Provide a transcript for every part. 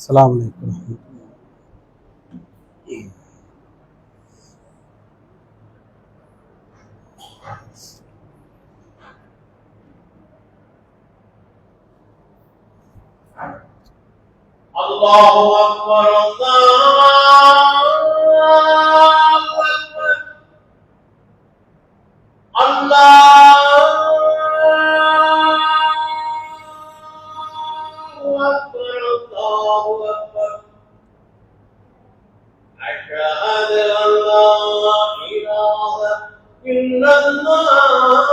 السلام عليكم ورحمة الله. الله أكبر أشهد أن لا إله إلا الله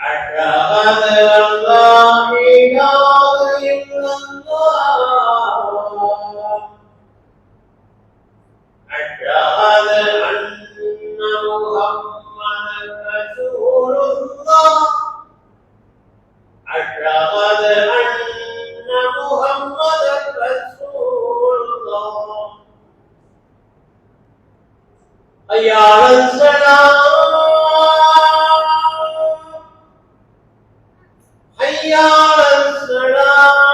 أشهد أن لا إله إلا الله أشهد أن محمدا رسول الله أشهد أن محمدا رسول الله حي على الصلاة حي على الصلاة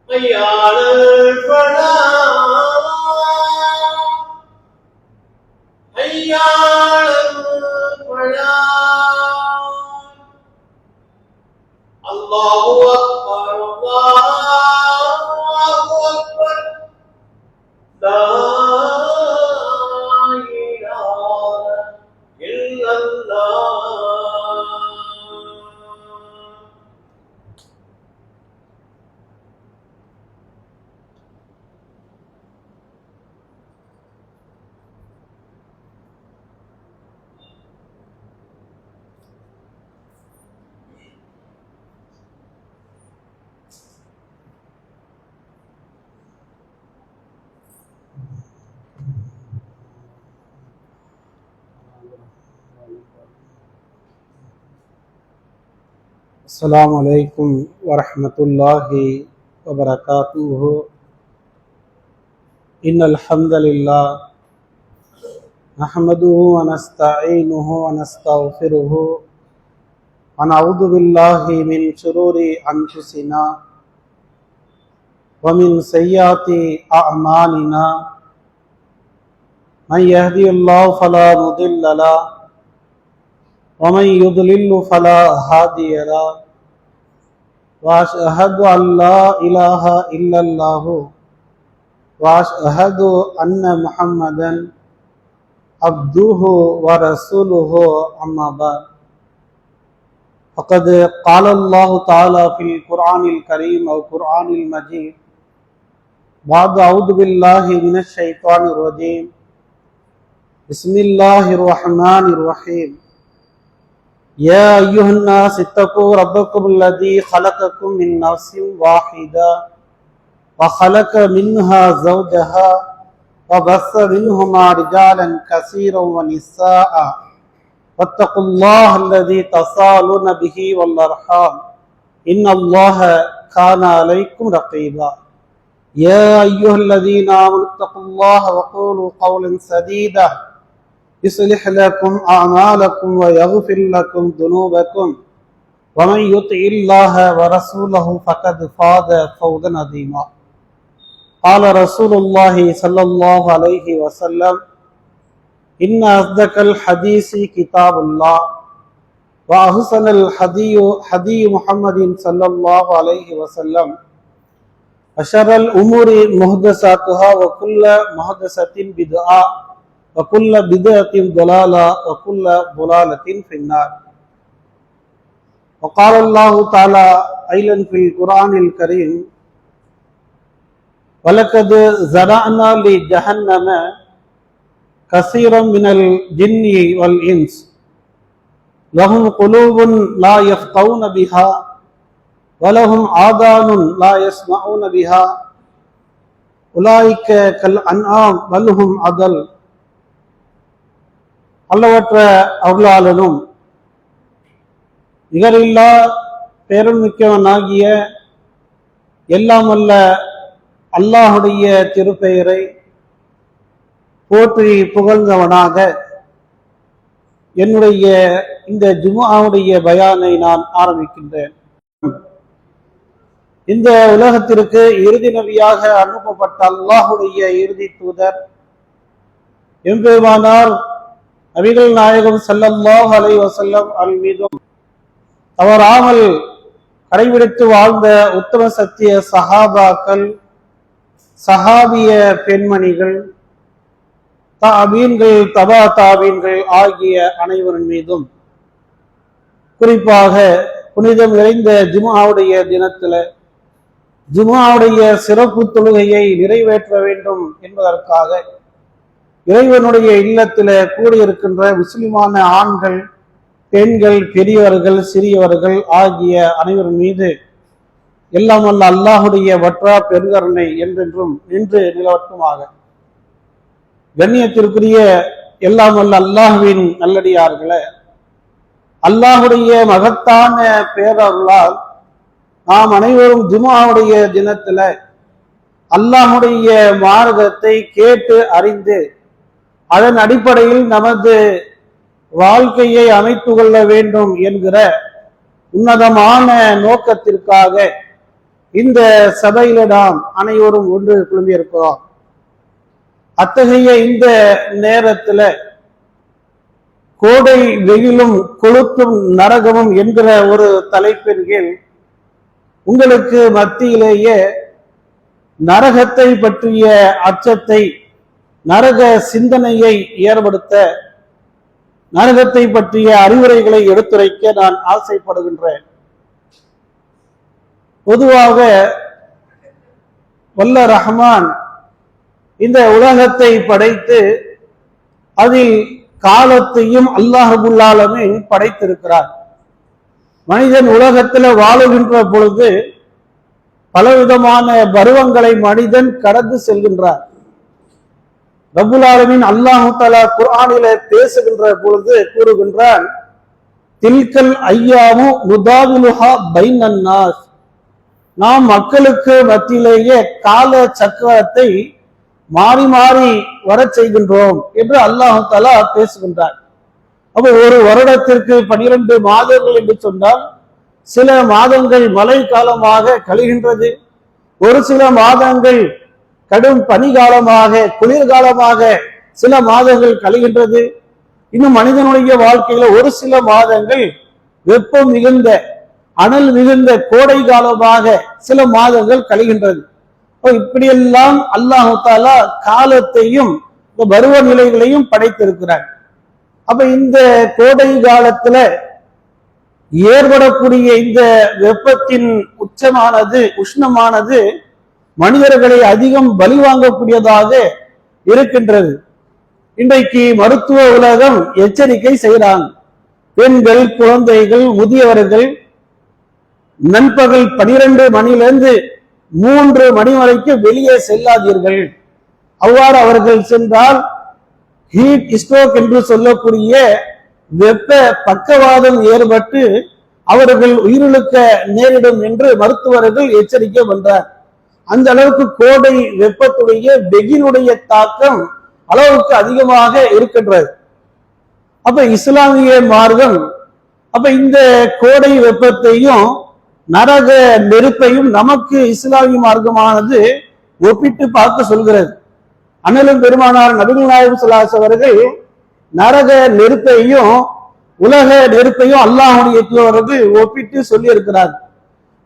حي على الفلاح حي على الفلاح الله أكبر الله أكبر لا إله إلا الله. السلام عليكم ورحمة الله وبركاته. إن الحمد لله نحمده ونستعينه ونستغفره ونعوذ بالله من شرور أنفسنا ومن سيئات أعمالنا. من يهدي الله فلا مضل له ومن يضلل فلا هادي له وأشهد أن لا إله إلا الله وأشهد أن محمدا عبده ورسوله أما بعد. فقد قال الله تعالى في القرآن الكريم أو القرآن المجيد بعد أعوذ بالله من الشيطان الرجيم بسم الله الرحمن الرحيم. يا أيها الناس اتقوا ربكم الذي خلقكم من نفس واحدة وخلق منها زوجها وبث منهما رجالا كثيرا ونساء واتقوا الله الذي تساءلون به والأرحام إن الله كان عليكم رقيبا. يا أيها الذين آمنوا اتقوا الله وقولوا قولا سديدا يصلح لكم أعمالكم ويغفر لكم ذنوبكم ومن يطع الله ورسوله فقد فاز فوزا عظيما. قال رسول الله صلى الله عليه وسلم إن أصدق الحديث كتاب الله وأحسن الهدي هدي محمد صلى الله عليه وسلم وشر الأمور محدثاتها وكل محدثة بدعة وكل بدعة ضلالة وكل ضلالة في النار. وقال الله تعالى أيضا في القرآن الكريم ولقد زرعنا لجهنم كثيرا من الجن والإنس لهم قلوب لا يفقهون بها ولهم آذان لا يسمعون بها أولئك كالأنعام بل هم أضل. அல்லவற்ற அருளாளனும் நிகரில்லா பேருமிக்கவனாகிய எல்லாம் அல்ல அல்லாஹுடைய திருப்பெயரை போற்றி புகழ்ந்தவனாக என்னுடைய இந்த ஜும்ஆவுடைய பயானை நான் ஆரம்பிக்கின்றேன். இந்த உலகத்திற்கு இறுதி நபியாக அனுப்பப்பட்ட அல்லாஹுடைய இறுதி தூதர் எம்பெருமானார் நபிகள் நாயகம் ஸல்லல்லாஹு அலைஹி வஸல்லம் அவர்கள் மீதும் தவறாமல் கடைபிடித்து வாழ்ந்த உத்தம சத்திய சஹாபாக்கள், சஹாபிய பெண்மணிகள், தாபீன்கள், தபா தாபீன்கள் ஆகிய அனைவரின் மீதும், குறிப்பாக புனிதம் நிறைந்த ஜும்ஆவுடைய தினத்துல ஜும்ஆவுடைய சிறப்பு தொழுகையை நிறைவேற்ற வேண்டும் என்பதற்காக இறைவனுடைய இல்லத்தில கூடியிருக்கின்ற முஸ்லிமான ஆண்கள், பெண்கள், பெரியவர்கள், சிறியவர்கள் ஆகிய அனைவரின் மீது எல்லாம் வல்ல அல்லாஹுடைய வற்றா பெருங்கருணை என்றென்றும் நின்று நிலவட்டுமாக. கண்ணியத்திற்குரிய எல்லாம் வல்ல அல்லாஹுவின் நல்லடியார்களே, அல்லாஹுடைய மகத்தான பேரருளால் நாம் அனைவரும் ஜும்ஆவுடைய தினத்துல அல்லாஹுடைய மார்க்கத்தை கேட்டு அறிந்து அதன் அடிப்படையில் நமது வாழ்க்கையை அமைத்து கொள்ள வேண்டும் என்கிற உன்னதமான நோக்கத்திற்காக இந்த சபையில நாம் அனைவரும் ஒன்று குழுமியிருக்கிறோம். அத்தகைய இந்த நேரத்துல கோடை வெயிலும் கொளுத்தும் நரகமும் என்கிற ஒரு தலைப்பின் கீழ் உங்களுக்கு மத்தியிலேயே நரகத்தை பற்றிய அச்சத்தை, நரக சிந்தனையை ஏற்படுத்த, நரகத்தை பற்றிய அறிவுரைகளை எடுத்துரைக்க நான் ஆசைப்படுகின்றேன். பொதுவாக வல்ல ரஹ்மான் இந்த உலகத்தை படைத்து அதில் காலத்தையும் அல்லாஹ் ரப்புல் ஆலமீன் படைத்திருக்கிறார். மனிதன் உலகத்தில் வாழுகின்ற பொழுது பலவிதமான பருவங்களை மனிதன் கடந்து செல்கின்றார். ரப்புல் ஆலமீன் அல்லாஹு தஆலா குர்ஆனிலே பேசுகின்ற பொழுது கூறுகின்றான், தில்கல் ஐயாமு நுதாவிலுஹா பைனன் நாஸ், நாம் மக்களுக்கு மத்தியிலேயே கால சக்கரத்தை மாறி மாறி வர செய்கின்றோம் என்று அல்லாஹு தஆலா பேசுகின்றார். அப்போ ஒரு வருடத்திற்கு 12 மாதங்கள் என்று சொன்னால் சில மாதங்கள் மழை காலமாக கழிகின்றது, ஒரு சில மாதங்கள் கடும் பனிகாலமாக, குளிர்காலமாக சில மாதங்கள் கழிகின்றது. இன்னும் மனிதனுடைய வாழ்க்கையில ஒரு சில மாதங்கள் வெப்பம் மிகுந்த, அனல் மிகுந்த கோடை காலமாக சில மாதங்கள் கழிகின்றது. இப்படியெல்லாம் அல்லாஹு தஆலா காலத்தையும் பருவ நிலைகளையும் படைத்திருக்கிறார். அப்ப இந்த கோடை காலத்துல ஏற்படக்கூடிய இந்த வெப்பத்தின் உஷ்ணமானது மனிதர்களை அதிகம் பலி வாங்கக்கூடியதாக இருக்கின்றது. இன்றைக்கு மருத்துவ உலகம் எச்சரிக்கை செய்கிறாங்க. பெண்கள், குழந்தைகள், முதியவர்கள் நண்பகல் 12 மணியிலிருந்து 3 மணி வரைக்கும் வெளியே செல்லாதீர்கள். அவ்வாறு அவர்கள் சென்றால் ஹீட் ஸ்ட்ரோக் என்று சொல்லக்கூடிய வெப்ப பக்கவாதம் ஏற்பட்டு அவர்கள் உயிரிழக்க நேரிடும் என்று மருத்துவர்கள் எச்சரிக்கை பண்றார். அந்த அளவுக்கு கோடை வெப்பத்துடைய வெயிலுடைய தாக்கம் அளவுக்கு அதிகமாக இருக்கின்றது. அப்ப இஸ்லாமிய மார்க்கம் இந்த கோடை வெப்பத்தையும் நரக நெருப்பையும் நமக்கு இஸ்லாமிய மார்க்கமானது ஒப்பிட்டு பார்க்க சொல்கிறது. அண்ணலும் பெருமானார் நபிகள் நாயகம் ஸல்லல்லாஹு அலைஹி அவர்கள் நரக நெருப்பையும் உலக நெருப்பையும் அல்லாஹ்வுடைய தூதருக்கு ஒப்பிட்டு சொல்லி இருக்கிறார்.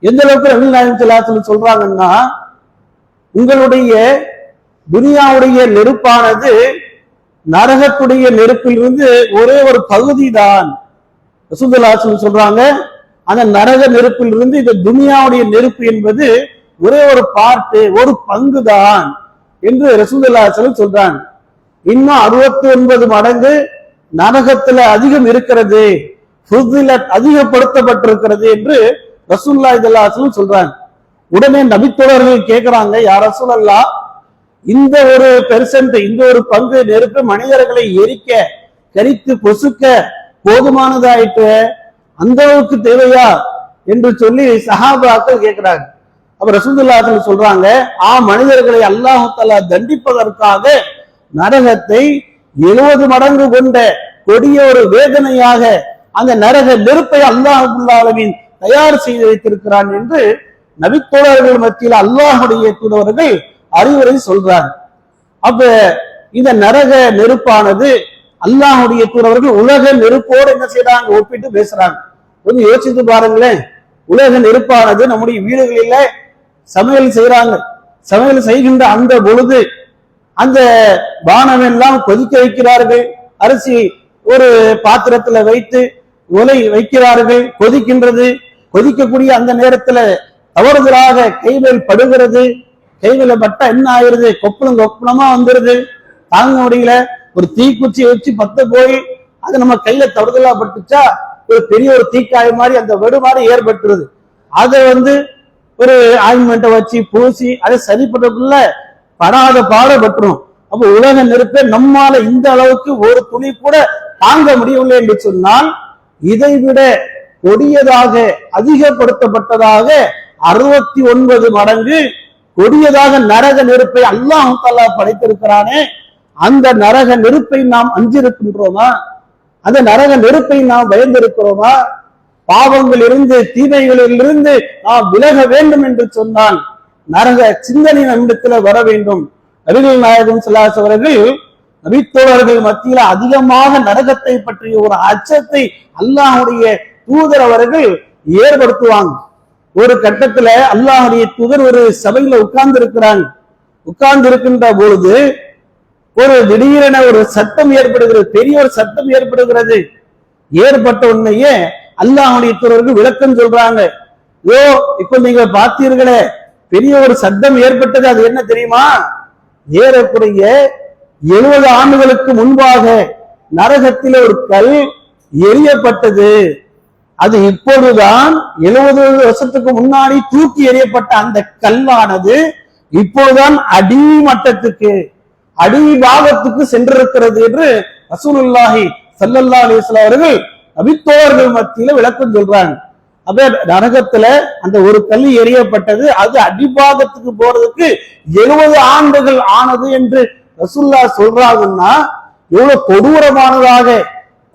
எந்த அளவுக்கு நபிகள் நாயகம் ஸல்லல்லாஹு அலைஹி சொல்றாங்கன்னா, உங்களுடைய துனியாவுடைய நெருப்பானது நரகத்துடைய நெருப்பிலிருந்து ஒரே ஒரு பகுதி தான். ரசூலுல்லாஹி ஸல்லல்லாஹு அலைஹி சொல்றாங்க, அந்த நரக நெருப்பிலிருந்து இந்த துனியாவுடைய நெருப்பு என்பது ஒரே ஒரு பார்ட்டு, ஒரு பங்கு தான் என்று ரசூலுல்லாஹி ஸல்லல்லாஹு அலைஹி சொல்றாங்க. இன்னும் 69 மடங்கு நரகத்துல அதிகம் இருக்கிறது, அதிகப்படுத்தப்பட்டிருக்கிறது என்று ரசூலுல்லாஹி ஸல்லல்லாஹு அலைஹி வஸல்லம் சொல்றாங்க. உடனே நபித்தோழர்கள் கேட்கிறாங்க, யா ரசூலல்லாஹ், இந்த ஒரு பெர்சென்ட், இந்த ஒரு பங்கு நெருப்பு மனிதர்களை எரிக்க, கரித்து பொசுக்க போதுமானதாயிட்டு, அந்த அளவுக்கு தேவையா என்று சொல்லி சஹாபாக்கள் கேட்கிறாங்க. அப்ப ரசூலுல்லாஹி ஸல்லல்லாஹு அலைஹி வஸல்லம் சொல்றாங்க, மனிதர்களை அல்லாஹ் தஆலா தண்டிப்பதற்காக நரகத்தை 70 மடங்கு கொண்ட கொடிய ஒரு வேதனையாக அந்த நரக நெருப்பை அல்லாஹ் ஆலமீன் தயார் செய்து வைத்திருக்கிறான் என்று நபித்தோழர்கள் மத்தியில் அல்லாஹுடைய தூதவர்கள் அறிவுரை சொல்றாங்க. அப்ப இந்த நரக நெருப்பானது அல்லாஹுடைய தூதவர்கள் உலக நெருப்போடு என்ன செய்யறாங்க, ஒப்பிட்டு பேசுறாங்க. கொஞ்சம் யோசித்து பாருங்களேன். உலக நெருப்பானது நம்முடைய வீடுகளில சமையல் செய்யறாங்க. சமையல் செய்கின்ற அந்த பொழுது அந்த பானம் எல்லாம் கொதிக்க வைக்கிறார்கள். அரிசி ஒரு பாத்திரத்துல வைத்து உலை வைக்கிறார்கள், கொதிக்கின்றது. கொதிக்கக்கூடிய அந்த நேரத்துல தவறுதலாக கைவேல் படுகிறது. கைவேல பட்டா என்ன ஆயிருது, கொப்பளம் கொப்பளமா வந்துருது, தாங்க முடியல. ஒரு தீக்குச்சி வச்சு பத்த போய் அது நம்ம கையில தவறுதலா பட்டுச்சா ஒரு பெரிய ஒரு தீக்காய மாதிரி அந்த வெடு மாதிரி ஏற்பட்டுருது. அதை ஒரு ஆயின்மெண்ட்டை வச்சு பூசி அதை சரி பண்ணக்குள்ள படாத பாடுபட்டுரும். அப்ப உலக நெருப்பை நம்மால இந்த அளவுக்கு ஒரு துளி கூட தாங்க முடியவில்லை என்று சொன்னால், இதை விட கொடியதாக அதிகப்படுத்தப்பட்டதாக 69 மடங்கு கொடியதாக நரக நெருப்பை அல்லாஹ் தஆலா படைத்திருக்கிறானே, அந்த நரக நெருப்பை நாம் அஞ்சிருக்கின்றோமா? அந்த நரக நெருப்பை நாம் பயந்திருக்கிறோமா? பாவங்களிலிருந்து தீமைகளிலிருந்து நாம் விலக வேண்டும் என்று சொன்னால் நரக சிந்தனை நம்மிடத்துல வர வேண்டும். நபிகள் நாயகம் ஸல்லல்லாஹு அலைஹி அவர்கள் நபித்தோழர்கள் மத்தியில அதிகமாக நரகத்தை பற்றிய ஒரு அச்சத்தை அல்லாஹுடைய தூதர் அவர்கள் ஏற்படுத்துவாங்க. ஒரு கட்டத்துல அல்லாஹுடைய தூதர் ஒரு சபையில உட்கார்ந்து இருக்கிறாங்க. உட்கார்ந்து இருக்கின்ற பொழுது ஒரு திடீரென ஒரு சத்தம் ஏற்படுகிறது, பெரிய ஒரு சத்தம் ஏற்படுகிறது. ஏற்பட்ட உடனேயே அல்லாஹுடைய தூதருக்கு விளக்கம் சொல்றாங்க. இப்ப நீங்க பார்த்தீர்களே, பெரிய ஒரு சத்தம் ஏற்பட்டது, அது என்ன தெரியுமா? ஏறக்குறைய 70 ஆண்டுகளுக்கு முன்பாக நரகத்திலே ஒரு கல் எரியப்பட்டது. அது இப்பொழுதுதான் 70 வருஷத்துக்கு முன்னாடி தூக்கி எறியப்பட்ட அந்த கல்லானது இப்பொழுதுதான் அடிமட்டத்துக்கு அடிபாகத்துக்கு சென்றிருக்கிறது என்று ரசூலுல்லாஹி ஸல்லல்லாஹு அலைஹி வஸல்லம் அவர்கள் நபித்தோழர்கள் மத்தியில விளக்கம் சொல்றாங்க. அப்ப நரகத்துல அந்த ஒரு கல் எரியப்பட்டது, அது அடிபாகத்துக்கு போறதுக்கு 70 ஆண்டுகள் ஆனது என்று ரசூலுல்லாஹ் சொல்றாங்கன்னா எவ்வளவு கொடூரமானதாக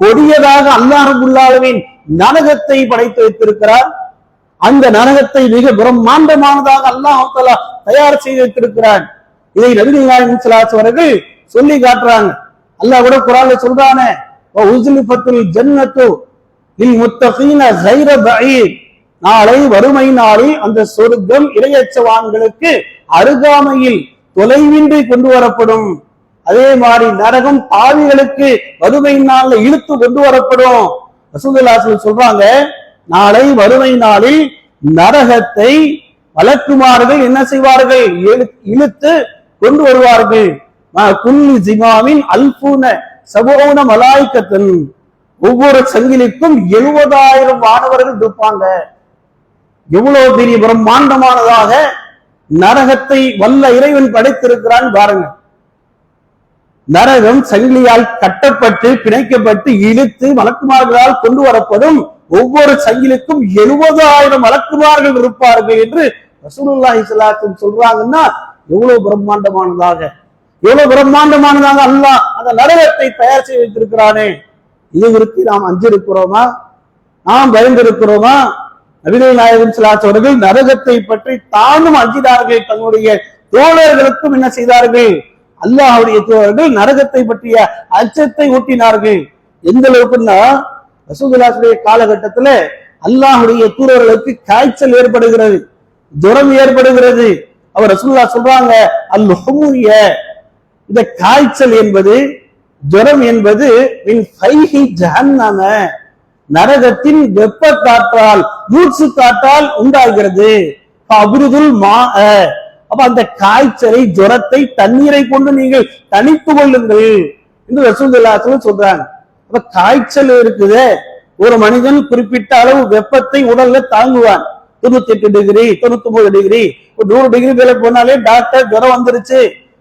கொடியதாக அல்லாஹ் ரப்பல் ஆலமீன் நரகத்தை படைத்து வைத்திருக்கிறார். அந்த நரகத்தை மிக பிரம்மாண்டமானதாக அல்லாஹ் தஆலா தயார் செய்து வைத்திருக்கிறார். இதை நபிகள் நாயகம் ஸல்லல்லாஹு அலைஹி அவர்கள் சொல்லி காட்டுறாங்க. அல்லாஹ் கூட குர்ஆன்ல சொல்றானே, வஉஸ்லிஃபத்துல் ஜன்னத்து லில் முத்தகீன கைர பஈத், நாளை வறுமை நாளில் அந்த சொர்க்கம் இறையச்சவான்களுக்கு அருகாமையில் தொலைவின்றி கொண்டு வரப்படும். அதே மாதிரி நரகம் பாவிகளுக்கு வறுமை நாள்ல இழுத்து கொண்டு வரப்படும். ரசூலுல்லாஹி சொல்றாங்க, நாளை வறுமை நாளில் நரகத்தை வளர்க்குமார்கள் என்ன செய்வார்கள், இழுத்து கொண்டு வருவார்கள். குல்லி ஜிமாமின் அல்பூன சபூன மலாய்க்கத்தன், ஒவ்வொரு சங்கிலிக்கும் 70,000 வானவர்கள் இருப்பாங்க. எவ்வளவு பெரிய பிரம்மாண்டமானதாக நரகத்தை வல்ல இறைவன் படைத்திருக்கிறான் பாருங்க. நரகம் சங்கிலியால் கட்டப்பட்டு பிணைக்கப்பட்டு இழுத்து மலக்குமார்களால் கொண்டு வரப்படும். ஒவ்வொரு சங்கிலுக்கும் 70,000 மலக்குமார்கள் இருப்பார்கள் என்று ரசூலுல்லாஹி ஸல்லல்லாஹு அலைஹி வஸல்லம் சொல்றாங்கன்னா எவ்வளவு பிரம்மாண்டமானதாக அல்லாஹ் அந்த நரகத்தை தயார் செய்து வைத்திருக்கிறானே. இது குறித்து நாம் அஞ்சிருக்கிறோமா? நாம் பயந்திருக்கிறோமா? நபிகள் நாயகம் ஸல்லல்லாஹு அலைஹி அவர்கள் நரகத்தை பற்றி தானும் அஞ்சினார்கள், தன்னுடைய தோழர்களுக்கும் என்ன செய்தார்கள், அல்லாஹ்வுடைய தூதர்கள் நரகத்தை பற்றிய அச்சத்தை ஊட்டினார்கள். எந்த அளவுக்குன்னா, ரசூலுல்லாஹ்வுடைய காலகட்டத்துல அல்லாஹ்வுடைய தூதர்களுக்கு காய்ச்சல் ஏற்படுகிறது, ஜுரம் ஏற்படுகிறது. அவர் ரசூலுல்லாஹ் சொல்றாங்க, அல்-ஹுமுரிய, இந்த காய்ச்சல் என்பது ஜுரம் என்பது மின் ஃபைஹி ஜஹன்னம, நரகத்தின் வெப்ப காற்றால் மூச்சு காற்றால் உண்டாகிறது. அப்ருதுல் மா, அப்ப அந்த காய்ச்சலை ஜுரத்தை தண்ணீரை கொண்டு நீங்கள் தணித்து கொள்ளுங்கள் என்று ரசூலுல்லாஹி சொல்றாங்க. அப்ப காய்ச்சல் இருக்குது, ஒரு மனிதன் குறிப்பிட்ட அளவு வெப்பத்தை உடல்ல தாங்குவான். 98 டிகிரி 99 டிகிரி 100 டிகிரி மேல போனாலே டாக்டர் ஜுரம் வந்துருச்சு,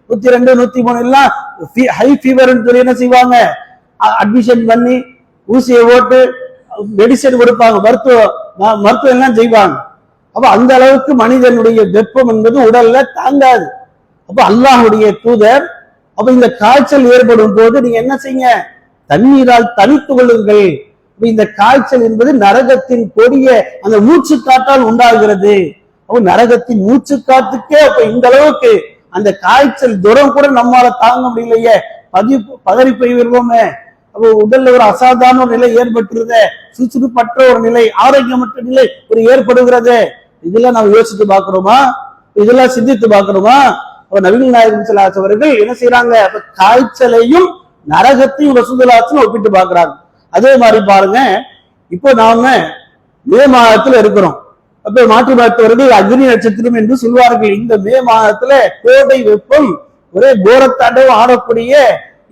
102 103 எல்லாம் ஹை ஃபீவர் சொல்லி என்ன செய்வாங்க, அட்மிஷன் பண்ணி ஊசியை போட்டு மெடிசன் கொடுப்பாங்க, மருத்துவம் எல்லாம் செய்வாங்க. அப்ப அந்த அளவுக்கு மனிதனுடைய வெப்பம் என்பது உடல்ல தாங்காது. அப்ப அல்லாஹ்வுடைய தூதர் அப்ப இந்த காய்ச்சல் ஏற்படும் போது நீங்க என்ன செய்யுங்க, தண்ணீரால் தனித்து கொள்ளுங்கள். இந்த காய்ச்சல் என்பது நரகத்தின் கொடிய அந்த மூச்சு காற்றால் உண்டாகிறது. அப்ப நரகத்தின் மூச்சு காத்துக்கே அப்ப இந்த அளவுக்கு அந்த காய்ச்சல் துரம் கூட நம்மால தாங்க முடியலையே, பதறி போய் வருவோமே. அப்போ உடல்ல ஒரு அசாதாரண ஒரு நிலை ஏற்பட்டுருத, சுறுசுறுப்பற்ற ஒரு நிலை, ஆரோக்கியமற்ற நிலை ஒரு ஏற்படுகிறது. இதெல்லாம் நம்ம யோசித்து பார்க்கிறோமா? இதெல்லாம் சிந்தித்து பார்க்கிறோமா? அப்ப நபிகள் நாயகம் ஸல்லல்லாஹு அலைஹி அவர்கள் என்ன செய்யறாங்க? அப்ப காய்ச்சலையும் நரகத்தையும் ரசூலுல்லாஹி ஒப்பிட்டு பார்க்கிறாங்க. அதே மாதிரி பாருங்க, இப்போ நாம மே மாதத்துல இருக்கிறோம். அப்ப மாற்று மருத்துவர்கள் அக்னி நட்சத்திரம் என்று சொல்வார்கள். இந்த மே மாதத்துல கோடை வெப்பம் ஒரே கோரத்தாண்டவ ஆடக்கூடிய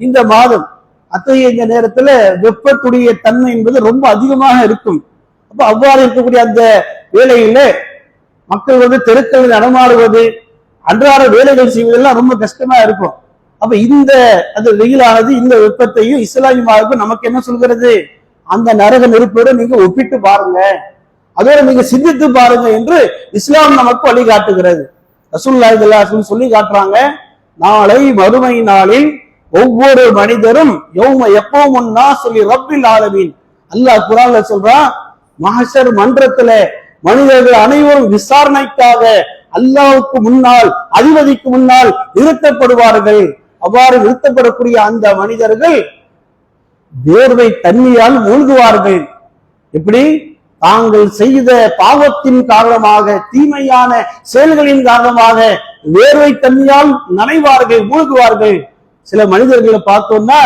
இந்த மாதம், அத்தகைய இந்த நேரத்துல வெப்பத்துடைய தன்மை என்பது ரொம்ப அதிகமாக இருக்கும். அப்ப அவ்வாறு இருக்கக்கூடிய அந்த வேளையில மக்கள் தெருக்களில் நடமாடுவது, அன்றாட வேலைகள் செய்வதெல்லாம் ரொம்ப கஷ்டமா இருக்கும். அப்ப இந்த அந்த வெயிலானது இந்த வெப்பத்தையும் இஸ்லாமிய மார்க்கம் நமக்கு என்ன சொல்கிறது? அந்த நரக நெருப்போடு நீங்க ஒப்பிட்டு பாருங்க, அதோட நீங்க சிந்தித்து பாருங்க என்று இஸ்லாம் நமக்கு வழிகாட்டுகிறது. ரசூலுல்லாஹி ஸல்லல்லாஹு அலைஹி சொல்லி காட்டுறாங்க, நாளை மறுமை நாளில் ஒவ்வொரு மனிதரும் யௌம யகூமுன் நாஸு லிரப்பில் ஆலமீன். அல்லாஹ் குர்ஆன்ல சொல்றான், மஹ்ஷர் மன்றத்துல மனிதர்கள் அனைவரும் விசாரணைக்காக அல்லாஹ்வுக்கு முன்னால், அதிபதிக்கு முன்னால் நிறுத்தப்படுவார்கள். அவ்வாறு நிறுத்தப்படக்கூடிய அந்த மனிதர்கள் வேர்வை தண்ணியால் மூழ்குவார்கள். எப்படி? தாங்கள் செய்த பாவத்தின் காரணமாக, தீமையான செயல்களின் காரணமாக வேர்வை தண்ணியால் நனைவார்கள், மூழ்குவார்கள். சில மனிதர்களை பார்த்தோம்னா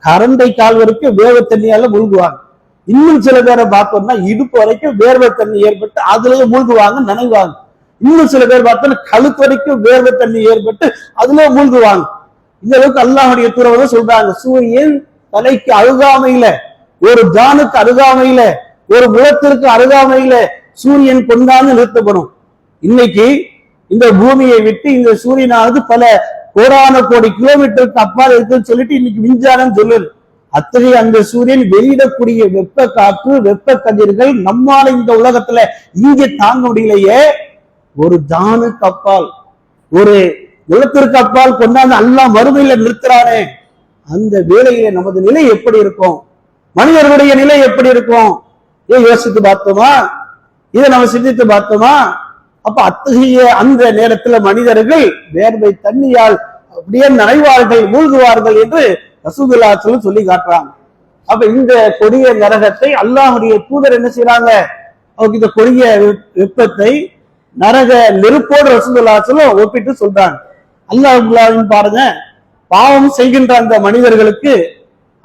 கரண்டை கால் வரைக்கும் வேர்வை தண்ணியால மூழ்குவாங்க. இன்னும் சில பேரை பார்த்தோம்னா இடுப்பு வரைக்கும் வேர்வை தண்ணி ஏற்பட்டு அதுலயே மூழ்குவாங்க, நனைவாங்க. இன்னும் சில பேர் பார்த்தோம்னா கழுத்து வரைக்கும் வேர்வை தண்ணி ஏற்பட்டு அதுல மூழ்குவாங்க. இந்த அளவுக்கு அல்லாஹ்வுடைய தூதர் சொல்றாங்க, சூரியன் தலைக்கு அருகாமையில, ஒரு ஜானுக்கு அருகாமையில, ஒரு முழத்திற்கு அருகாமையில சூரியன் கொண்டாந்து நிறுத்தப்படும். இன்னைக்கு இந்த பூமியை விட்டு இந்த சூரியனானது பல கோடான கோடி கிலோமீட்டருக்கு அப்பால் இருக்குன்னு சொல்லிட்டு இன்னைக்கு விஞ்ஞானம் சொல்லுது. அத்தகைய அந்த சூரியன் வெளியிடக்கூடிய வெப்ப காற்று, வெப்ப கதிர்கள் நம்மால இந்த உலகத்துல இங்கே தாங்க முடியலையே. ஒரு ஜானுக்கு அப்பால், ஒரு நிலத்திற்கு அப்பால் கொண்டாந்து அல்லாஹ் மறுமையில நிறுத்துறானே, அந்த வேளையில நமது நிலை எப்படி இருக்கும்? மனிதர்களுடைய நிலை எப்படி இருக்கும்? ஏன் யோசித்து பார்த்தோமா? இதை நம்ம சிந்தித்து பார்த்தோமா? அப்ப அத்தகைய அந்த நேரத்துல மனிதர்கள் வேர்வை தண்ணியால் அப்படியே நனைவார்கள், மூழ்குவார்கள் என்று ரசூலுல்லாஹி ஸல்லல்லாஹு அலைஹி சொல்லி காட்டுறாங்க. அப்ப இந்த கொடிய நரகத்தை அல்லாஹ்வுடைய தூதர் என்ன செய்யறாங்க? அவங்க இந்த கொடிய வெப்பத்தை நரக நெருப்போடு ரசூலுல்லாஹி ஸல்லல்லாஹு அலைஹி ஒப்பிட்டு சொல்றாங்க. அல்லாஹ் பாருங்க, பாவம் செய்கின்ற அந்த மனிதர்களுக்கு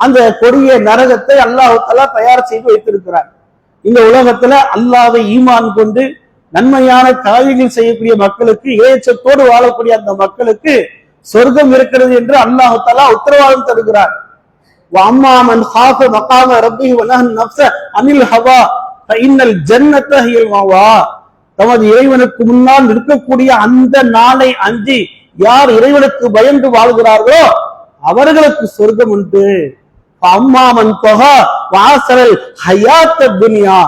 அந்த கொடிய நரகத்தை அல்லாஹ் தஆலா தயார் செய்து வைத்திருக்கிறார். இந்த உலகத்துல அல்லாஹ்வை ஈமான் கொண்டு நன்மையான காரியங்கள் செய்யக்கூடிய மக்களுக்கு, இறையச்சத்தோடு வாழக்கூடிய அந்த மக்களுக்கு சொர்க்கம் இருக்கிறது என்று அல்லாஹ் தஆலா உத்தரவாதம் தருகிறார். வஅம்மா மன் காஃப மகாம ரப்பிஹி வ நஹா நஃப்ஸ அனில் ஹவா ஃபஇன்னல் ஜன்னத ஹியல் மவா. தமது இறைவனுக்கு முன்னால் இருக்கக்கூடிய அந்த நாளை அஞ்சி யார் இறைவனுக்கு பயந்து வாழ்கிறார்களோ அவர்களுக்கு சொர்க்கம் உண்டு. அம்மா மன் தொகா வாசரல் ஹயாத்த துனியா,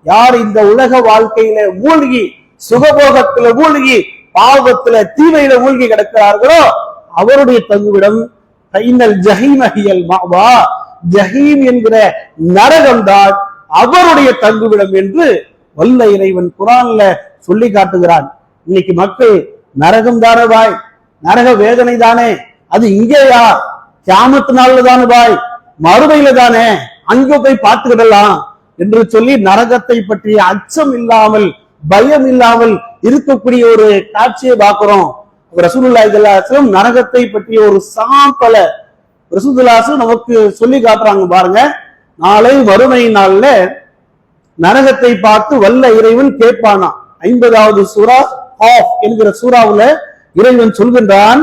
யார் இந்த உலக வாழ்க்கையில மூழ்கி, சுகபோகத்துல மூழ்கி, பாவத்துல தீமையில மூழ்கி கிடக்கிறார்களோ அவருடைய தங்குவிடம் ஜஹீமஹியல் மஅவா, ஜஹீம் என்கிற நரகம்தான் அவருடைய தங்குவிடம் என்று வல்ல இறைவன் குர்ஆன்ல சொல்லி காட்டுகிறான். இன்னைக்கு மக்கள் நரகம் தானே பாய், நரக வேதனை தானே, அது இங்கேயா, கியாமத் நாள்ல தானே பாய், மறுமையில தானே, அங்க போய் பார்த்துக்கிடலாம் என்று சொல்லி நரகத்தை பற்றிய அச்சம் இல்லாமல், பயம் இல்லாமல் இருக்கக்கூடிய ஒரு காட்சியை பார்க்கிறோம். ரசூலுல்லாஹி ஸல்லல்லாஹு அலைஹி வஸல்லம் நரகத்தை பற்றிய ஒரு சாம்பல ரசூலுல்லாஹி நமக்கு சொல்லி காட்டுறாங்க பாருங்க. நாளை வறுமை நாள்ல நரகத்தை பார்த்து வல்ல இறைவன் கேட்பானா. 50வது சூரா ஆஃப் என்கிற சூறாவுல இறைவன் சொல்கின்றான்,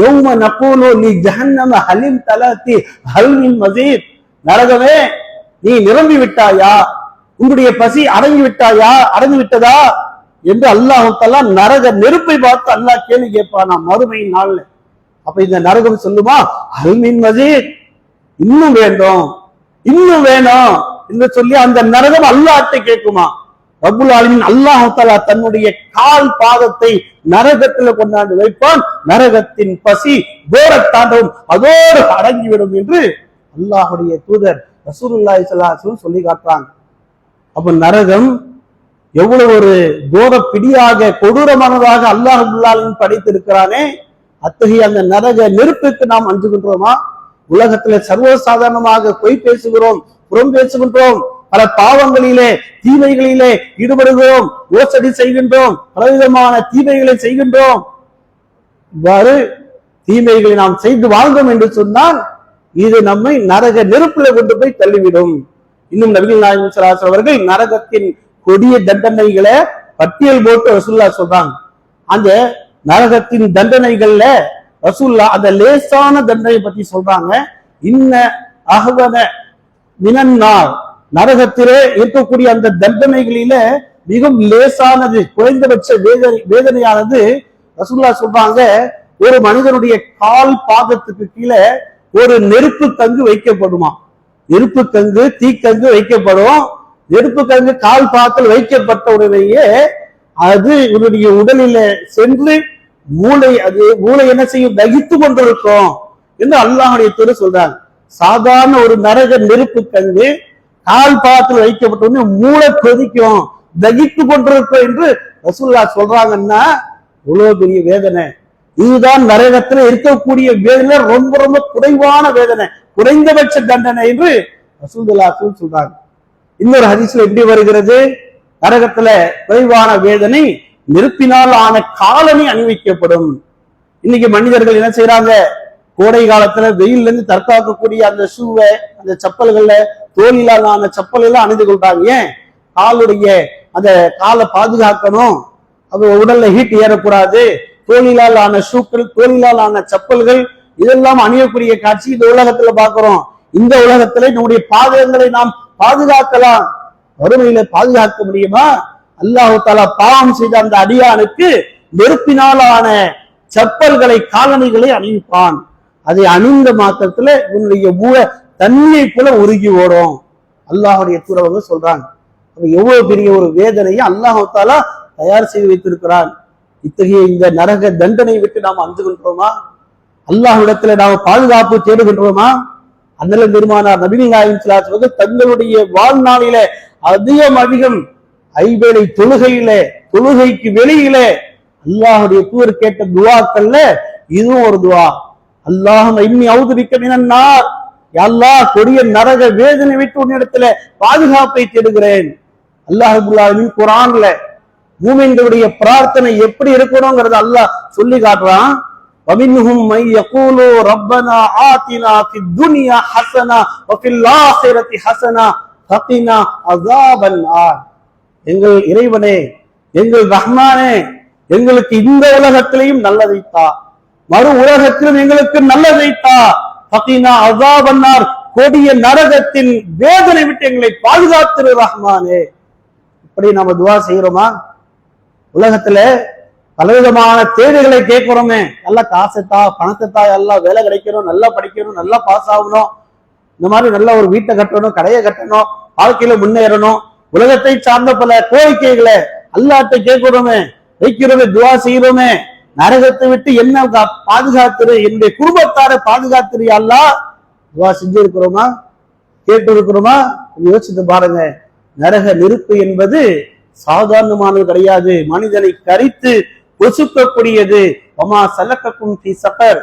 யௌம நகூலு லி ஜஹன்னம ஹலிம் தலதி ஹல் மின் மஸீத். நரகமே, நீ நிரம்பி விட்டாயா? உங்களுடைய பசி அடங்கி விட்டாயா? அடங்கி விட்டதா என்று அல்லாஹ் தஆலா நரக நெருப்பை பார்த்து அல்லாஹ் கேள்வி கேட்பானா மறுமை நாள்ல. அப்ப இந்த நரகம் சொல்லுமா, ஹல் மின் மஸீத், இன்னும் வேண்டும், இன்னும் வேணும் என்று சொல்லி அந்த நரகம் அல்லாஹ்ட்ட கேட்குமா. ரப்புல் ஆலமீன் அல்லாஹ் தஆலா தன்னுடைய கால் பாதத்தை நரகத்துல கொண்டாந்து வைப்பான். நரகத்தின் பசி கோர தாண்டவும் அதோடு அடங்கிவிடும் என்று அல்லாஹுடைய தூதர் ரசூலுல்லாஹி ஸல்லல்லாஹு அலைஹி வஸல்லம் சொல்லி காட்டுறாங்க. அப்ப நரகம் எவ்வளவு ஒரு கோர பிடியாக கொடூரமானதாக அல்லாஹ் ரப்பல் ஆலமீன் படைத்திருக்கிறானே, அத்தகைய அந்த நரக நெருப்புக்கு நாம் அஞ்சுகின்றோமா? உலகத்துல சர்வசாதாரணமாக பொய் பேசுகிறோம், புறம் பேசுகின்றோம், பல பாவங்களிலே தீமைகளிலே ஈடுபடுகிறோம், மோசடி செய்கின்றோம், பலவிதமான தீமைகளை செய்கின்றோம். இவ்வாறு தீமைகளை நாம் செய்து வாழ்ந்தோம் என்று சொன்னால் இது நம்மை நரக நெருப்புல கொண்டு போய் தள்ளிவிடும். இன்னும் நபிகள் நாயகம் ஸல்லல்லாஹு அலைஹி வஸல்லம் அவர்கள் நரகத்தின் கொடிய தண்டனைகளை பட்டியல் போட்டு ரசூலுல்லாஹ் சொல்றாங்க. அந்த நரகத்தின் தண்டனைகள்ல ரசூலுல்லாஹ் அந்த லேசான தண்டனை பத்தி சொல்றாங்க. இன்ன அஹ்வன மினன்னார், நரகத்திலே இருக்கக்கூடிய அந்த தண்டனைகளில மிகவும் லேசானது, குறைந்தபட்ச வேதனையானது ரசூலுல்லாஹ் சொல்றாங்க, ஒரு மனிதனுடைய கால் பாதத்துக்கு கீழே ஒரு நெருப்பு கங்கு வைக்கப்படுமா. நெருப்பு கங்கு, தீக்கங்கு வைக்கப்படும். நெருப்பு கங்கு கால் பாதத்தில் வைக்கப்பட்ட உடனேயே அது இவருடைய உடலில சென்று மூளை என்ன செய்யும், தகித்து கொண்டிருக்கும் என்று அல்லாஹ்வுடைய தூதர் சொல்றாங்க. சாதாரண ஒரு நரக நெருப்பு கங்கு கால் பாதத்தில் வைக்கப்பட்ட உடனே மூளை கொதிக்கும், தகித்து கொண்டிருக்கும் என்று ரசூலுல்லாஹ் சொல்றாங்கன்னா இவ்வளவு பெரிய வேதனை. இதுதான் நரகத்துல இருக்கக்கூடிய வேதனை, ரொம்ப ரொம்ப குறைவான வேதனை, குறைந்தபட்ச தண்டனை என்று ரசூலுல்லாஹ் சொல்றாங்க. இன்னொரு ஹதீஸ்ல எப்படி வருகிறது, நரகத்துல குறைவான வேதனை நெருப்பினால் ஆன காலணி அணிவிக்கப்படும். இன்னைக்கு மனிதர்கள் என்ன செய்யறாங்க, கோடை காலத்துல வெயில்ல இருந்து தற்காக்கக்கூடிய அந்த ஷூவை, அந்த செப்பல்கள்ல தோலிலால் ஆன செப்பல் எல்லாம் அணிந்து கொள்றாங்க. ஏன்? காலுடைய அந்த காலை பாதுகாக்கணும், அது உடல்ல ஹீட் ஏறக்கூடாது. தோலிலால் ஆன ஷூக்கள், தோலிலால் ஆன செப்பல்கள் இதெல்லாம் அணியக்கூடிய காட்சி இந்த உலகத்துல பாக்குறோம். இந்த உலகத்துல நம்முடைய பாதங்களை நாம் பாதுகாக்கலாம், வறுமையில பாதுகாக்க முடியுமா? அல்லாஹ் தஆலா பாவம் செய்த அந்த அடியானுக்கு நெருப்பினால் ஆன செப்பல்களை, காலணிகளை அணிவிப்பான். அதை அணிந்த மாத்திரத்துல உன்னுடைய மூளை தண்ணியை போல உருகி ஓடும். அல்லாஹுடைய தூதர் சொல்றாங்க. எவ்வளவு பெரிய ஒரு வேதனையை அல்லாஹ் தஆலா தயார் செய்து வைத்திருக்கிறான். இத்தகைய இந்த நரக தண்டனை விட்டு நாம் அஞ்சுகின்றோமா? அல்லாஹ்விடத்துல நாம் பாதுகாப்பு தேடுகின்றோமா? அண்ணல் பெருமானார் நபிகள் நாயகம் ஸல்லல்லாஹு அலைஹி வஸல்லம் தங்களுடைய வாழ்நாளில அதிகம் ஐவேளை தொழுகைக்கு வெளியிலே அல்லாஹுடைய தூதர் கேட்ட துஆக்கள்ல இதுவும் ஒரு துஆ. அல்லாஹும்ம இன்னி அஊது பிக்க மினன் நார், யா அல்லாஹ் கொடிய நரக வேதனை விட்டு உன்னிடத்துல பாதுகாப்பை தேடுகிறேன். அல்லாஹ் ரப்பல் ஆலமீன் குர்ஆன்ல மூமின்களுடைய பிரார்த்தனை எப்படி இருக்கணும்ங்கறத அல்லாஹ் சொல்லி காட்டுறான். வமின்ஹும் மை யகூலு ரப்பனா ஆதினா ஃபித் துன்யா ஹஸனா வ ஃபில் ஆখিরাতি ஹஸனா ஃபகினா அஸாபன் நார். எங்கள் இறைவனே, எங்கள் ரஹ்மானே, எங்களுக்கு இந்த உலகத்திலேயும் நல்லதை தா, மறு உலகத்திலும் எங்களுக்கு நல்லதை தா, ஃபகினா அஸாபன் நார், கொடிய நரகத்தின் வேதனை விட்டு எங்களை பாதுகாத்திரு ரஹ்மானே. இப்படி நாம துஆ செய்யறோமா? உலகத்துல பலவிதமான தேவைகளை கேட்கிறோமே, நல்லா காசைத்தா, பணத்தைத்தா, எல்லாம் வேலை கிடைக்கணும், நல்லா படிக்கணும், நல்லா பாஸ் ஆகணும், இந்த மாதிரி நல்ல ஒரு வீட்டை கட்டணும், கடையை கட்டணும், வாழ்க்கையில முன்னேறணும், உலகத்தை சார்ந்த பல கோரிக்கைகளை அல்லாஹ்ட்ட கேட்கிறோமே, வைக்கிறோமே, துஆ செய்யறோமே. நரகத்தை விட்டு என்ன பாதுகாத்துரு, என்னுடைய குடும்பத்தாரை பாதுகாத்துரு அல்லாஹ் துஆ செஞ்சிருக்கிறோமா? கேட்டு இருக்கிறோமா? யோசித்து பாருங்க. நரக நெருப்பு என்பது சாதாரணமானது கிடையாது, மனிதனை கரித்து பொசுக்கக்கூடியது. வமா சலக்கக்கும் ஃபீ ஸகர்.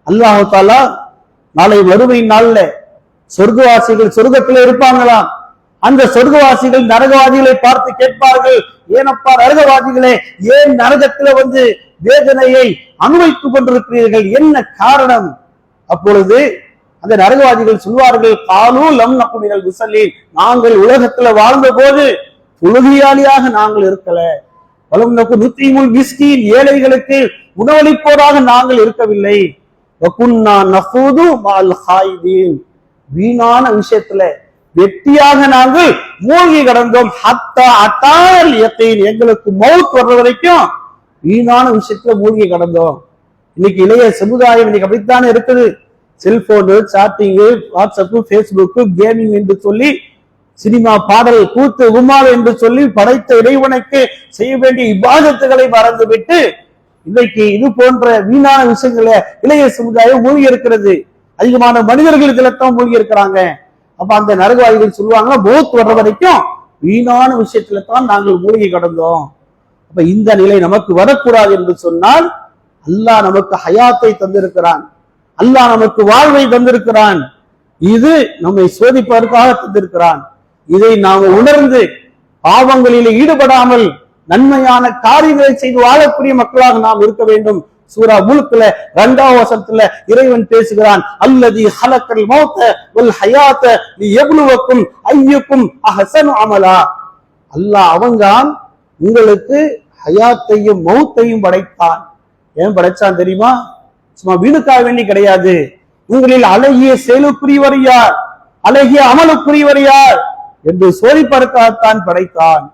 அல்லாஹ் தஆலா நாளை மறுமை நாள்ல சொர்க்கவாசிகள் சொர்க்கத்திலே இருப்பாங்களாம். அந்த சொர்க்கவாசிகள் நரகவாதிகளை பார்த்து கேட்பார்கள், ஏனப்பா நரகவாதிகளே, ஏன் நரகத்துல வேதனையை அனுபவித்துக் கொண்டிருக்கிறீர்கள், என்ன காரணம்? அப்பொழுது அந்த நரகவாதிகள் சொல்வார்கள், காலு லம் நகு மினல் முஸல்லீன், நாங்கள் உலகத்துல வாழ்ந்த போது தொழுகையாளியாக நாங்கள் இருக்கல, வலம் நகு நுத்தீமுல் மிஸ்கீன், ஏழைகளுக்கு உணவளிப்போராக நாங்கள் இருக்கவில்லை, வகுன்னா நஃபூது மஅல் ஹாயிதீன், வீணான விஷயத்துல வெட்டியாக நாங்கள் மூழ்கி கடந்தோம், ஹத்தா அட்டால் யகீன், எங்களுக்கு மௌத் வர்ற வரைக்கும் வீணான விஷயத்துல மூழ்கி கடந்தோம். இன்னைக்கு இளைய சமுதாயம் இன்னைக்கு அப்படித்தானே இருக்குது. Cellphone, chatting, WhatsApp, Facebook, gaming என்று சொல்லி, சினிமா, பாடல், கூத்து, உமால் என்று சொல்லி படைத்த இறைவனுக்கு செய்ய வேண்டிய இபாதத்துகளை மறந்துவிட்டு இன்றைக்கு இது போன்ற வீணான விஷயங்களை இளைய சமுதாயம் மூழ்கி இருக்கிறது. அதிகமான மனிதர்கள் இதுலத்தான் மூழ்கி இருக்கிறாங்க. அப்ப அந்த நரகவாதிகள் சொல்லுவாங்க, மௌத் வர்ற வரைக்கும் வீணான விஷயத்துல தான் நாங்கள் மூழ்கி கிடந்தோம். அப்ப இந்த நிலை நமக்கு வரக்கூடாது என்று சொன்னால் அல்லாஹ் நமக்கு ஹயாத்தை தந்திருக்கிறான், அல்லாஹ் நமக்கு வாழ்வை தந்திருக்கிறான். இது நம்மை சோதிப்பதற்காக தந்திருக்கிறான். இதை நாம் உணர்ந்து பாவங்களில் ஈடுபடாமல் நன்மையான காரியங்களை செய்து வாழக்கூடிய மக்களாக நாம் இருக்க வேண்டும். சூரா முல்க்ல 2வது வசனத்துல இறைவன் பேசுகிறான், அல்லதி ஹலக்கல் மௌத வல் ஹயாத லியப்லுவக்கும் அய்யுக்கும் அஹ்சனு அமலா. அல்லாஹ் அவன்தான் உங்களுக்கு ஹயாத்தையும் மௌத்தையும் படைத்தான். ஏன் படைச்சான் தெரியுமா? சும்மா வீணுக்காக வேண்டி கிடையாது. உங்களில் அழகிய செயலுக்குரியவர் யார், அழகிய அமலுக்குரியவர் யார் என்று சோதிப்பதற்காகத்தான் படைத்தான்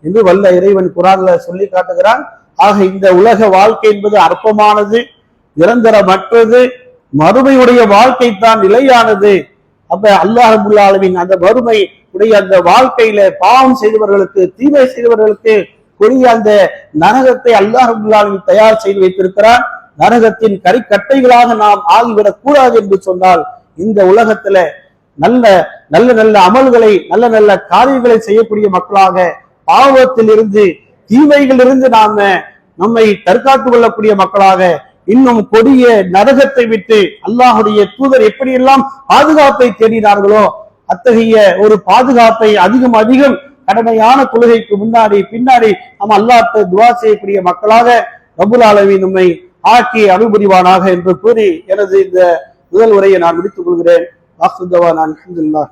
என்று வல்ல இறைவன் குர்ஆன்ல சொல்லி காட்டுகிறான். ஆக இந்த உலக வாழ்க்கை என்பது அற்பமானது, நிரந்தரமற்றது. மறுமையுடைய வாழ்க்கை தான் நிலையானது. அப்ப அல்லாஹ் ரப்பல் ஆலமீன் அந்த மறுமை உடைய அந்த வாழ்க்கையில பாவம் செய்தவர்களுக்கு, தீமை செய்தவர்களுக்கு கொடிய அந்த நரகத்தை அல்லாஹ் ரப்பல் ஆலமீன் தயார் செய்து வைத்திருக்கிறார். நரகத்தின் கரிக்கட்டைகளாக நாம் ஆகிவிடக் கூடாது என்று சொன்னால் இந்த உலகத்துல நல்ல நல்ல நல்ல அமல்களை, நல்ல நல்ல காரியங்களை செய்யக்கூடிய மக்களாக, பாவத்தில் இருந்து தீமைகளிலிருந்து நாம நம்மை தற்காத்துக் கொள்ளக்கூடிய மக்களாக, இன்னும் கொடிய நரகத்தை விட்டு அல்லாஹுடைய தூதர் எப்படியெல்லாம் பாதுகாப்பை தேடினார்களோ அத்தகைய ஒரு பாதுகாப்பை அதிகம் அதிகம் கடமையான தொழுகைக்கு முன்னாடி பின்னாடி நம்ம அல்லாஹ்வை துஆ செய்யக்கூடிய மக்களாக ரப்பல் ஆலமீன் நம்மை ஆக்கி அனுபுரிவானாக என்று கூறி எனது இந்த முதல் உரையை நான் முடித்துக் கொள்கிறேன். அல்ஹம்துலில்லாஹ்.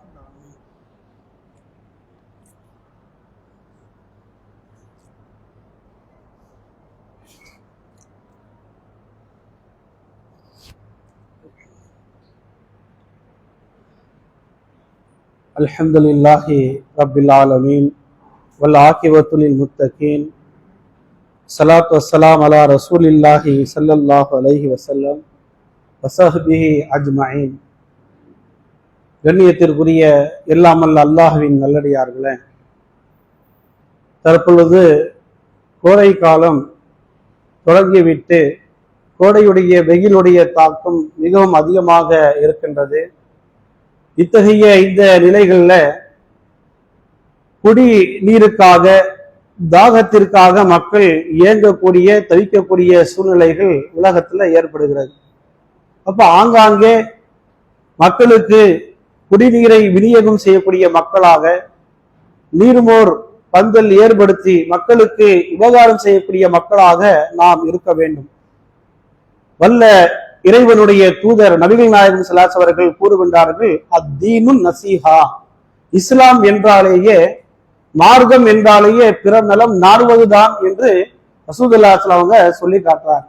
அல்ஹம்துலில்லாஹி ரப்பில் ஆலமீன் வல் ஆகிபத்து லில் முத்தகீன். ஸலாத்து வஸ்ஸலாம் அலா ரசூலில்லாஹி ஸல்லல்லாஹு அலைஹி வஸல்லம் வஸஹ்பிஹி அஜ்மஈன். கண்ணியத்திற்குரிய எல்லாமல்ல அல்லாஹ்வின் நல்லடியார்களே, தற்பொழுது கோடை காலம் தொடங்கிவிட்டு கோடையுடைய வெயிலுடைய தாக்கம் மிகவும் அதிகமாக இருக்கின்றது. இத்தகைய இந்த நிலைகள்ல குடி நீருக்காக, தாகத்திற்காக மக்கள் இயங்கக்கூடிய, தவிக்கக்கூடிய சூழ்நிலைகள் உலகத்துல ஏற்படுகிறது. அப்ப ஆங்காங்கே மக்களுக்கு குடிநீரை விநியோகம் செய்யக்கூடிய மக்களாக, நீர்மோர் பந்தல் ஏற்படுத்தி மக்களுக்கு உபகாரம் செய்யக்கூடிய மக்களாக நாம் இருக்க வேண்டும். வல்ல இறைவனுடைய தூதர் நபிகள் நாயகம் ஸல்லல்லாஹு அலைஹி அவர்கள் கூறுகின்றார்கள், அத்தீனுன் நசீஹா, இஸ்லாம் என்றாலேயே, மார்க்கம் என்றாலேயே பிறர் நலம் நாடுவதுதான் என்று ரசூலுல்லாஹி ஸல்லல்லாஹு அலைஹி அவங்க சொல்லி காட்டுறார்.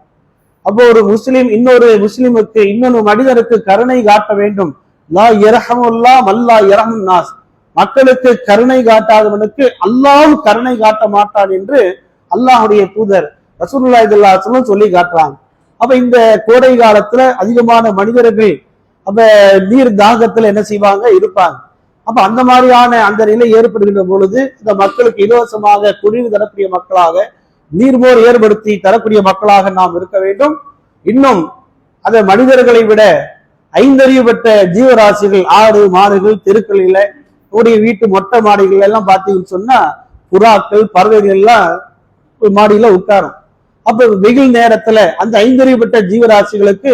அப்போ ஒரு முஸ்லிம் இன்னொரு முஸ்லிமுக்கு, இன்னொரு மனிதனுக்கு கருணை காட்ட வேண்டும். லா யர்ஹமுல்லாஹ் மல்லா யர்ஹமுன் நாஸ், மக்களுக்கு கருணை காட்டாதவனுக்கு அல்லாஹ் கருணை காட்ட மாட்டான் என்று அல்லாஹ்வுடைய தூதர் ரசூலுல்லாஹி ஸல்லல்லாஹு அலைஹி வஸல்லம் சொல்லி காட்டுறாங்க. அப்ப இந்த கோடை காலத்துல அதிகமான மனிதர்கள் அப்ப நீர் தாகத்துல என்ன செய்வாங்க, இருப்பாங்க. அப்ப அந்த மாதிரியான அந்த நிலை ஏற்படுகின்ற பொழுது இந்த மக்களுக்கு இலவசமாக குடிநீர் தரக்கூடிய மக்களாக, நீர்மோர் ஏற்படுத்தி தரக்கூடிய மக்களாக நாம் இருக்க வேண்டும். இன்னும் அந்த மனிதர்களை விட ஐந்தறிவுபட்ட ஜீவராசிகள், ஆடு மாடுகள், தெருக்களில உடைய வீட்டு மொட்டை மாடிகள் எல்லாம் பார்த்தீங்கன்னு சொன்னா புறாக்கள், பறவைகள் எல்லாம் மாடியில உட்காரும். அப்ப வெயில் நேரத்துல அந்த ஐந்தறிவுபட்ட ஜீவராசிகளுக்கு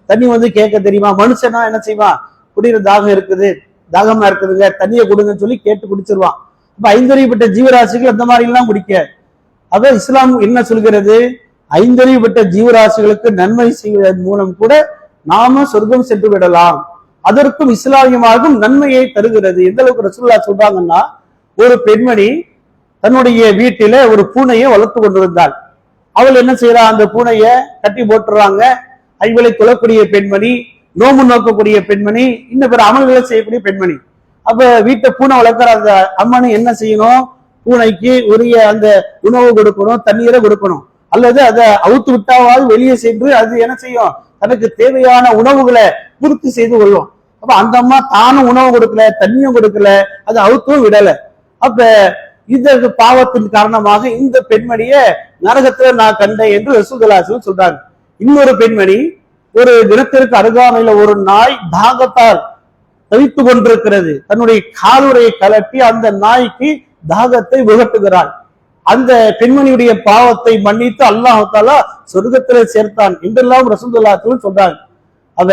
தண்ணி வந்து கேட்க தெரியுமா? மனுஷனா என்ன செய்வான், குடிநீர் தாகம் இருக்குது, தாகமா இருக்குதுங்க, தண்ணியை கொடுங்கன்னு சொல்லி கேட்டு குடிச்சிருவான். அப்ப ஐந்தறிவுபட்ட ஜீவராசிகள் அந்த மாதிரி எல்லாம் குடிக்க. அப்ப இஸ்லாம் என்ன சொல்கிறது, ஐந்தறிவுபட்ட ஜீவராசிகளுக்கு நன்மை செய்வதன் மூலம் கூட நாம சொர்க்கம் சென்று விடலாம். அதற்கும் இஸ்லாமிய மார்க்கம் நன்மையை தருகிறது. எந்த அளவுக்கு ரசூலுல்லாஹ் சொல்றாங்கன்னா, ஒரு பெண்மணி தன்னுடைய வீட்டில ஒரு பூனையை வளர்த்து கொண்டிருந்தாள். அவள் என்ன செய்யறா, அந்த பூனைய கட்டி போட்டுறாங்க. ஐவளை தொழக்கூடிய பெண்மணி, நோம்பு நோக்கக்கூடிய பெண்மணி, இன்னும் பிற அமல்களை செய்யக்கூடிய பெண்மணி. அப்ப வீட்டை பூனை வளர்க்கிற அந்த அம்மனு என்ன செய்யணும், பூனைக்கு உரிய அந்த உணவு கொடுக்கணும், தண்ணீரை கொடுக்கணும், அல்லது அதை அவுத்து விட்டாவது வெளியே சென்று அது என்ன செய்யும், தனக்கு தேவையான உணவுகளை பூர்த்தி செய்து கொள்ளும். அப்ப அந்த அம்மா தானும் உணவு கொடுக்கல, தண்ணியும் கொடுக்கல, அது அவுத்தும் விடல. அப்ப இந்த பாவத்தின் காரணமாக இந்த பெண்மணிய நரகத்துல நான் கண்டேன் என்று ரசூலுல்லாஹி சொல்றாங்க. இன்னொரு பெண்மணி ஒரு தினத்திற்கு அருகாமையில ஒரு நாய் தாகத்தால் தவித்து கொண்டிருக்கிறது. தன்னுடைய காலுறையை கலட்டி அந்த நாய்க்கு தாகத்தை விகட்டுகிறாள். அந்த பெண்மணியுடைய பாவத்தை மன்னித்து அல்லாஹ் தஆலா சொர்க்கத்திலே சேர்த்தான் என்றெல்லாம் ரசூலுல்லாஹி சொல்றாங்க. அவ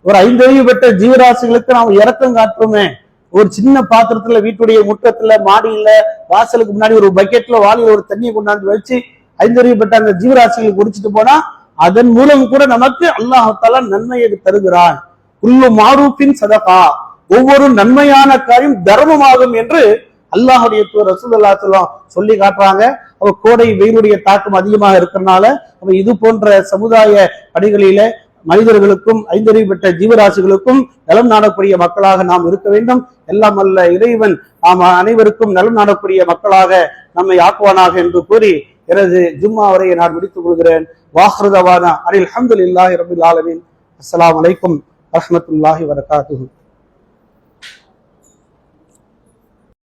ஒரு 5 அறிவு பெற்ற ஜீவராசிகளுக்கு நாம் இரக்கம் காட்டுறோமே, ஒரு சின்ன பாத்திரத்துல வீட்டுடைய முற்றத்துல மாடியில வாசலுக்கு முன்னாடி ஒரு பக்கெட்ல வாளியில ஒரு தண்ணியை கொண்டாந்து வச்சு 5 அறிவு பெற்ற அந்த ஜீவராசிகளை குடிச்சிட்டு போனா அதன் மூலம் கூட நமக்கு அல்லாஹ் தஆலா நன்மையை தருகிறான். குல்லு மாரூஃபின் சதகா, ஒவ்வொரு நன்மையான காரியம் தர்மமாகும் என்று அல்லாஹுடைய ரசூலுல்லாஹி ஸல்லல்லாஹு அலைஹி சொல்லி காட்டுறாங்க. அவ கோடை வெயிலுடைய தாக்கம் அதிகமாக இருக்கிறதுனால அவ இது போன்ற சமுதாய பணிகளில மனிதர்களுக்கும் 5 அறிவு பெற்ற ஜீவராசிகளுக்கும் நலம் நாடக்கூடிய மக்களாக நாம் இருக்க வேண்டும். எல்லாம் அல்ல இறைவன் நாம் அனைவருக்கும் நலம் நாடக்கூடிய மக்களாக நம்மை ஆக்குவானாக என்று கூறி எனது ஜும்மா வரையை நான் முடித்துக் கொள்கிறேன். வாஹ்ருதவானா அனில் ஹம்துலில்லாஹி ரப்பில் ஆலமீன். அஸ்ஸலாமு அலைக்கும் வரஹ்மத்துல்லாஹி வபரகாத்துஹு.